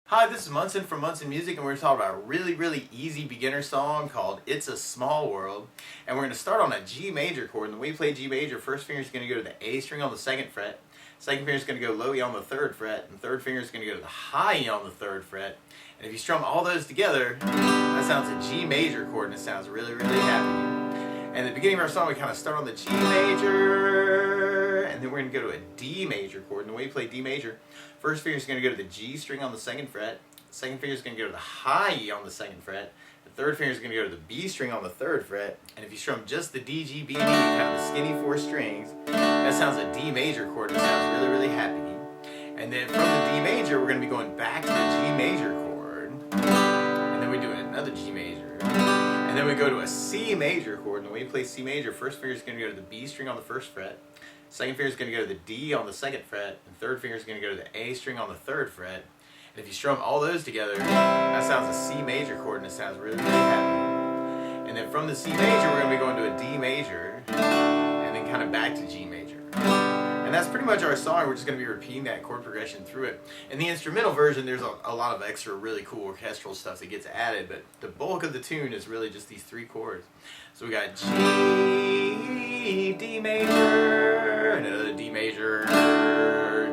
Hi, this is Munson from Munson Music, and we're going to talk about a really easy beginner song called It's a Small World. And we're going to start on a G major chord. And the way you play G major, first finger is going to go to the A string on the 2nd fret, second finger is going to go low E on the 3rd fret, and third finger is going to go to the high E on the 3rd fret. And if you strum all those together, that sounds a G major chord, and it sounds really happy. And at the beginning of our song, we kind of start on the G major, and then we're going to go to a D major chord. And the way you play D major, first finger is going to go to the G string on the 2nd fret, second finger is going to go to the high E on the 2nd fret, the third finger is going to go to the B string on the 3rd fret, and if you strum just the D, G, B, D, kind of the skinny 4 strings, that sounds a D major chord, and it sounds really happy. And then from the D major, we're going to be going back to the G major chord, and then we do another G major. And then we go to a C major chord, and the way you play C major, first finger is going to go to the B string on the 1st fret, second finger is going to go to the D on the 2nd fret, and third finger is going to go to the A string on the 3rd fret. And if you strum all those together, that sounds a C major chord, and it sounds really happy. And then from the C major, we're going to be going to a D major, and then kind of back to G major. And that's pretty much our song. We're just going to be repeating that chord progression through it. In the instrumental version, there's a lot of extra really cool orchestral stuff that gets added, but the bulk of the tune is really just these 3 chords. So we got G, D major, another D major,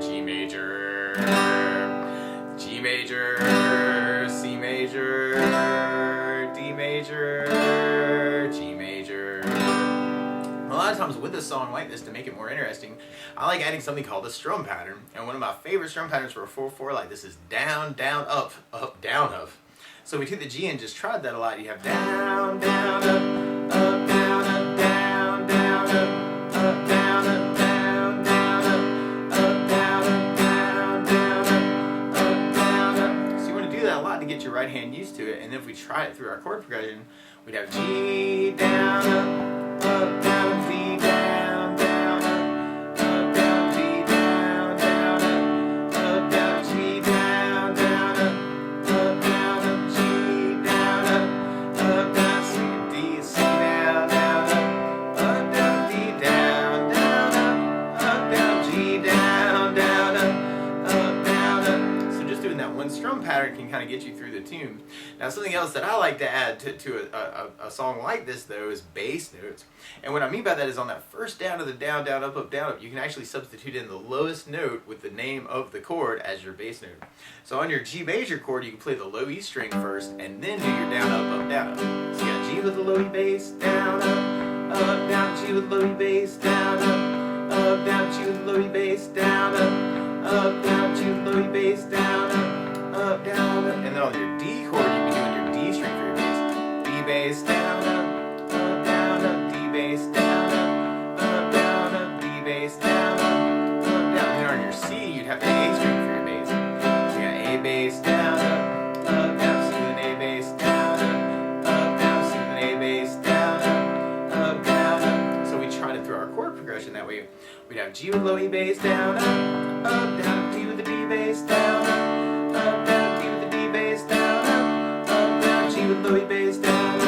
G major, G major, C major, D major, G major. A lot of times with a song like this, to make it more interesting, I like adding something called a strum pattern. And one of my favorite strum patterns for a 4/4 like this is down, down, up, up, down, up. So we took the G and just tried that a lot. You have down, down, up, up, down, up, down, down, up, up, down, up, down, down, up, up, down, up, down, down, up, down, up. So you want to do that a lot to get your right hand used to it. And then if we try it through our chord progression, we'd have G, down, up, down, G, down, down, up, down, G, down, down, up, down, G, down, down, up, down, G, down, down, C, D, C, down, down, down, D, down, down, down, G, down, down. So just doing that one strum pattern can kind of get you through the tune. Now something else that I like to add to a song like this though is bass notes. And what I mean by that is on that first down of the down, down, up, down, up, you can actually substitute in the lowest note with the name of the chord as your bass note. So on your G major chord, you can play the low E string first and then do your down, up, down, up. So you got G with the low E bass, down, up, down, G with low E bass, down, up, down, G with low E bass, down, up, down, G with low E bass, down, up, down, up. And then on your D chord, you can be doing your D string for your bass. D bass, down, down, up, D bass, down, down, up, D bass, down, down. And then on your C, you'd have the A string for your bass. So you got A bass, down, down, C with an A bass, down, down, C with an A bass, down, down. So we tried it through our chord progression that way. We'd have G with low E bass, down, down, D with the D bass, down, down, D with the D bass, down, down, G with low E bass, down,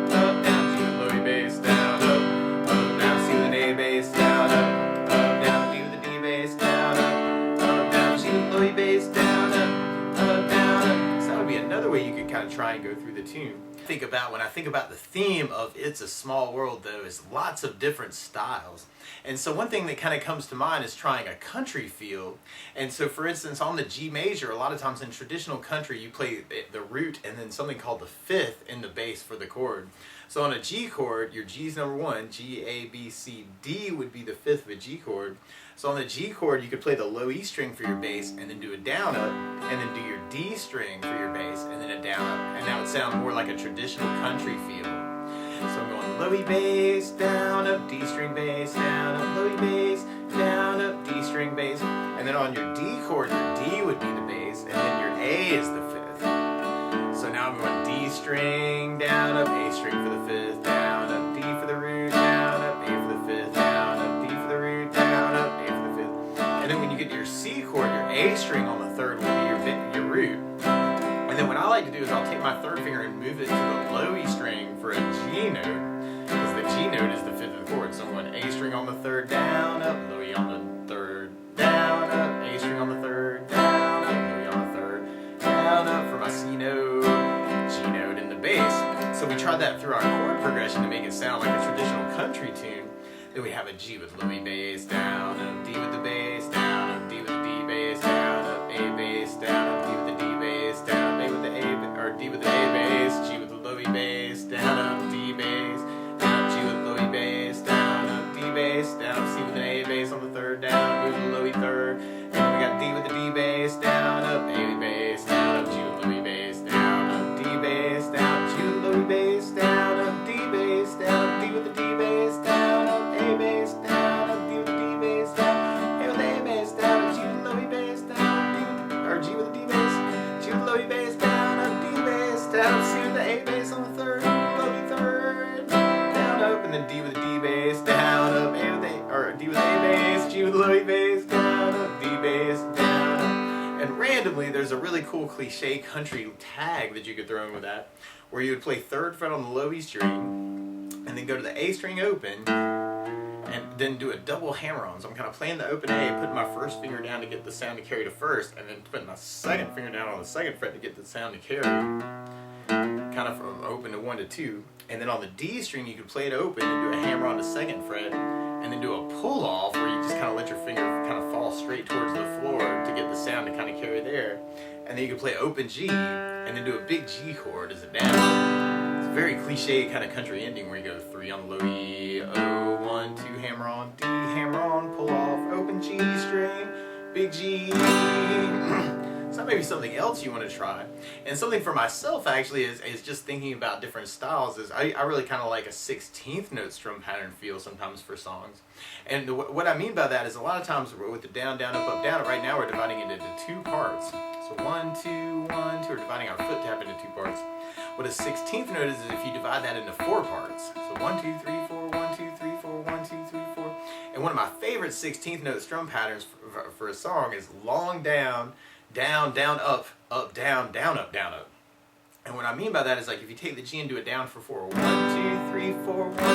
down, G with low E bass, down, down, C with an A bass, down, down, D with the D bass, down, down, G with low E bass, down, down. So that would be another way you could kind of try and go through the tune. When I think about the theme of It's a Small World though, is lots of different styles. And so one thing that kind of comes to mind is trying a country feel. And so for instance on the G major, a lot of times in traditional country you play the root and then something called the 5th in the bass for the chord. So on a G chord, your G's number 1, G, A, B, C, D would be the 5th of a G chord. So on the G chord you could play the low E string for your bass and then do a down up and then do your D string for your bass and then a down up. And that would sound more like a traditional country feel. So I'm going low E bass, down up, D string bass, down up, low E bass, down up, D string bass. And then on your D chord, your D would be the bass, and then your A is the 5th. So now I'm going D string, down up, A string for the 5th, down up, D for the root, down up, A for the 5th, down up, D for the root, down up, A for the 5th. And then when you get to your C chord, your A string on the 3rd will be your root. And then what I like to do is I'll take my 3rd finger and move it to the low E string for a G note, because the G note is the 5th of the chord. So I'm going A string on the 3rd, down, up, low E on the 3rd, down, up, A string on the 3rd, down, up, low E on the 3rd, down, my C note, G note in the bass. So we tried that through our chord progression to make it sound like a traditional country tune. Then we have a G with low E bass, down, up, D with the bass, down, up, D with the D bass, down, up, A bass, down, up, D with the D bass, down, A with the A, or D with the A bass, G with the low E bass, down, up, D bass, down, up, G with low E bass, down, up, D bass, down, up, C with an A bass on the third, down, B with the low E third, and then we got D with the D bass, down, up, A bass, down, up, G with low E bass, down, up, D bass, down, up, G with low E bass, down, up, D bass, down, up, D with the D bass, down, up, A bass, down, up, D with the D bass, down, A with the A bass, down, up, G with the low E bass, down, D with the, or G with the D bass, G with the low E bass, down, up, D bass, down, up, C with the A bass on the third, low E third, down, up, and then D with the D bass, down, up, A with the, or D with the A bass, G with the low E bass, down, up, D bass, down, up. And randomly, there's a really cool cliche country tag that you could throw in with that, where you would play third fret on the low E string, and then go to the A string open, and then do a double hammer-on. So I'm kind of playing the open A, putting my first finger down to get the sound to carry to first, and then putting my second finger down on the second fret to get the sound to carry, kind of from open to 1 to 2. And then on the D string, you could play it open and do a hammer on the second fret, and then do a pull-off where you just kind of let your finger kind of fall straight towards the floor to get the sound to kind of carry there. And then you could play open G, and then do a big G chord as a down. It's a very cliche kind of country ending where you go 3 on the low E, O, 1, 2, hammer on, D, hammer on, pull off, open G string, big G. So that may be something else you want to try. And something for myself actually is just thinking about different styles. Is I really kind of like a 16th note strum pattern feel sometimes for songs. And what I mean by that is a lot of times with the down, down, up, down, right now we're dividing it into 2 parts. So 1, 2, 1, 2, we're dividing our foot tap into 2 parts. What a 16th note is if you divide that into 4 parts. So 1, 2, 3, 4, 1, 2, 3, 4, 1, 2, 3, 4. And one of my favorite 16th note strum patterns for a song is long down, down, down, up, down, down, up, down, up. And what I mean by that is like if you take the G and do it down for 4, 1, 2, 3, 4, 1, 2,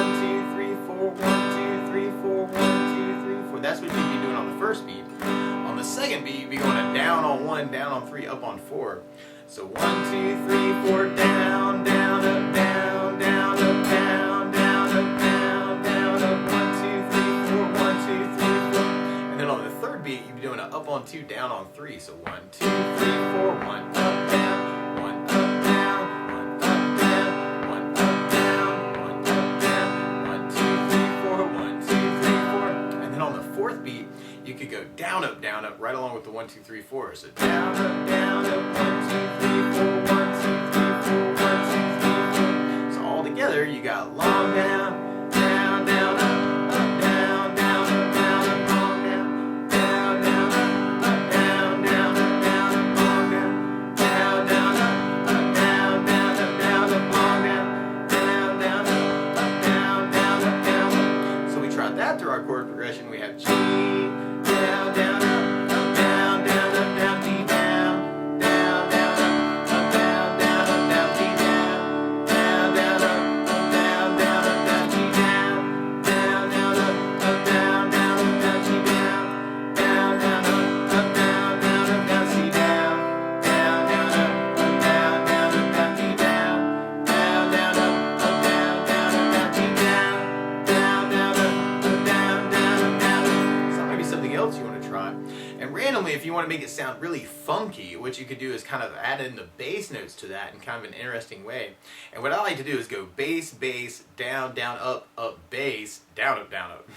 3, 4, 1, 2, 3, 4, 1, 2, 3, 4. That's what you'd be doing on the first beat. On the second beat, you'd be going to down on 1, down on 3, up on 4. So 1, 2, 3, 4, down, down, up, down, down, up, down, down, up, down, down, up, 1, 2, 3, 4, 1, 2, 3, 4. And then on the third beat, you'd be doing an up on 2, down on 3. So 1, 2, 3, 4, 1, up, down, 1, up, down, 1, up, down, 1, up, down, 1, up, down, 1, 2, 3, 4, 1, 2, 3, 4. And then on the fourth beat, you could go down, up, right along with the 1, 2, 3, 4. So down, up, 1, 2, 3, 4, 1, 2, 3, 4, 1, 2, 3, 4. So all together, you got long down, down, down, up, down, down, up, down, up, long down, down, down, up, down, down, up, down, up, long down, down, down, up, down, down, up, down, up, long down, down, down, up, down, down, up, down. So we tried that through our chord progression. We have G, down, down, up, down, down, up, down, D, down, down, down, up, down, down, up, down, D, down, down, down, up, down, down, up, down, G, down, down, down, up, down, down, up, down, G, down, down, down, up, down, down, up, down, C, down, down, down, up, down, down, up, down, D, down, down, down, up, down, down, up, down, G, down, down, down, up, down, down, up, down. So that might be something else you want to try. And randomly, if you want to make it sound really funky, what you could do is kind of add in the bass notes to that in kind of an interesting way. And what I like to do is go bass, bass, down, down, up, bass, down, up, down, up.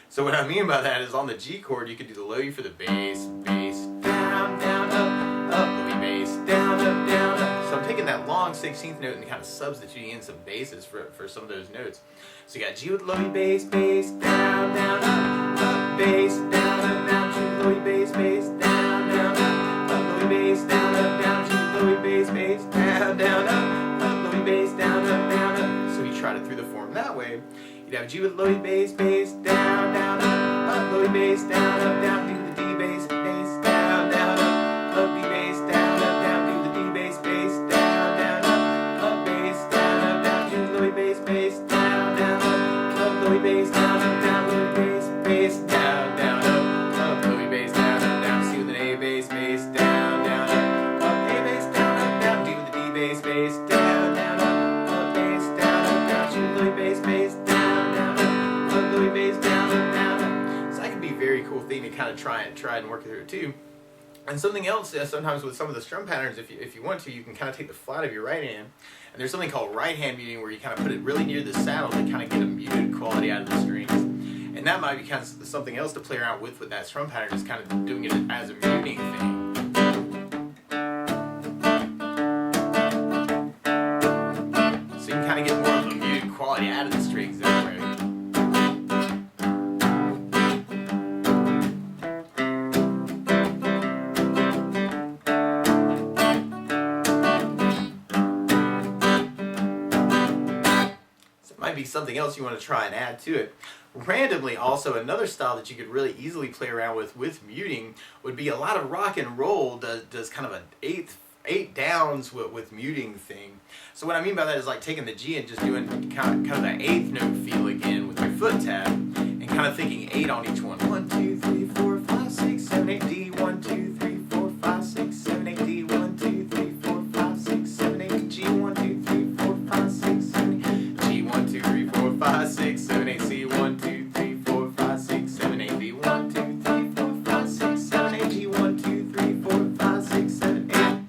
So what I mean by that is on the G chord, you could do the low E for the bass, bass, down, down, up, low E bass, down, up. So I'm taking that long 16th note and kind of substituting in some basses for some of those notes. So you got G with low E bass, bass, down, down, up, bass, down, G with low E bass, bass, down, up, low E bass, down, G with low E bass, bass, down, up, low E bass, down, up. So you tried it through the form that way. You'd have G with low E bass, bass, down, up, low E bass, down, D with the D bass, bass, down, up, D bass, down, D with the D bass, bass, down, up, bass, down, G with low E bass, bass, down, up, low E bass, down, low E bass, bass, down, up, low E bass, down, C with an A bass, bass, down, up, A bass, down, ahead and work through it too. And something else, sometimes with some of the strum patterns, if you want to, you can kind of take the flat of your right hand, and there's something called right hand muting where you kind of put it really near the saddle to kind of get a muted quality out of the strings. And that might be kind of something else to play around with that strum pattern, just kind of doing it as a muting thing. So you can kind of get more of a muted quality out of the strings that way. Might be something else you want to try and add to it. Randomly, also another style that you could really easily play around with muting would be a lot of rock and roll does kind of an eight downs with muting thing. So what I mean by that is like taking the G and just doing kind of that eighth note feel again with your foot tab and kind of thinking 8 on each one. 1, 2, 3, 4, 5, 6, 7, 8 D. 1, 2, 3, 4, 5, 6, 7, 8 D. 1, 2, 3, 4, 5, 6, 7, 8 G. 1, 2, 3, 4, 5, 6, 7, 8 G. 1, 2, 3, 4, 5, 6, 7, 8 C. 1, 2, 3, 4, 5, 6, 7, 8 B. 1, 2, 3, 4, 5, 6, 7, 8 G. 1, 2, 3, 4, 5, 6, 7, 8.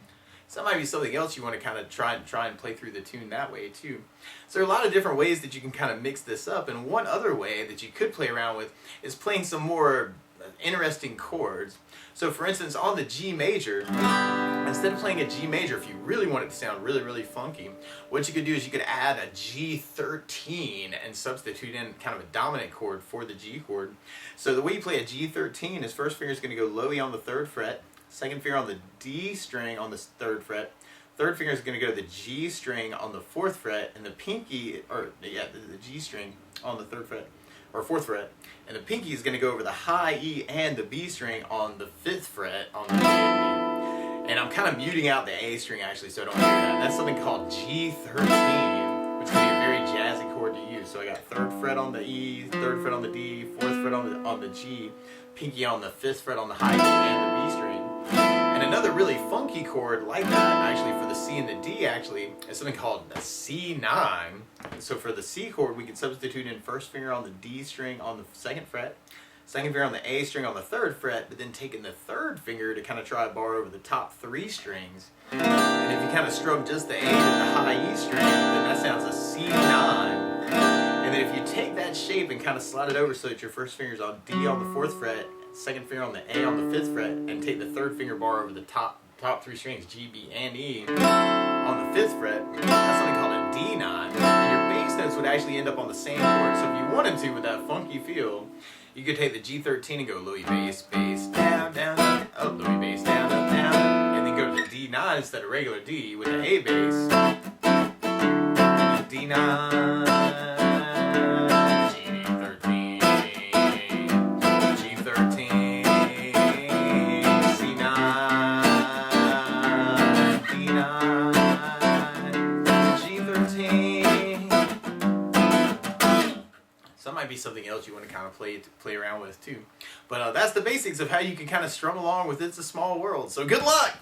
So that might be something else you want to kind of try and play through the tune that way too. So there are a lot of different ways that you can kind of mix this up, and one other way that you could play around with is playing some more interesting chords. So for instance, on the G major, instead of playing a G major, if you really want it to sound really, really funky, what you could do is you could add a G13 and substitute in kind of a dominant chord for the G chord. So the way you play a G13 is first finger is going to go low E on the 3rd fret, second finger on the D string on the 3rd fret, third finger is going to go to the G string on the 4th fret, and the pinky, the G string on the 3rd fret, or 4th fret, and the pinky is going to go over the high E and the B string on the 5th fret on the G and B. And I'm kind of muting out the A string actually, so I don't hear that. That's something called G13, which can be a very jazzy chord to use. So I got 3rd fret on the E, 3rd fret on the D, 4th fret on the G, pinky on the 5th fret on the high E and the B string. And another really funky chord like that, actually for the C and the D, actually, is something called a C9. So for the C chord, we can substitute in first finger on the D string on the 2nd fret, second finger on the A string on the 3rd fret, but then taking the 3rd finger to kind of try a bar over the top 3 strings. And if you kind of strum just the A to the high E string, then that sounds a C9. And then if you take that shape and kind of slide it over so that your first finger's on D on the 4th fret, second finger on the A on the 5th fret, and take the 3rd finger bar over the top 3 strings, G, B, and E, on the 5th fret, that's something called a D9, and your bass notes would actually end up on the same chord. So if you wanted to, with that funky feel, you could take the G13 and go low E bass, bass, down, down, up, low E bass, down, up, down, and then go to the D9 instead of regular D with the A bass, D9, might be something else you want to kind of play around with too. But that's the basics of how you can kind of strum along with It's a Small World. So good luck!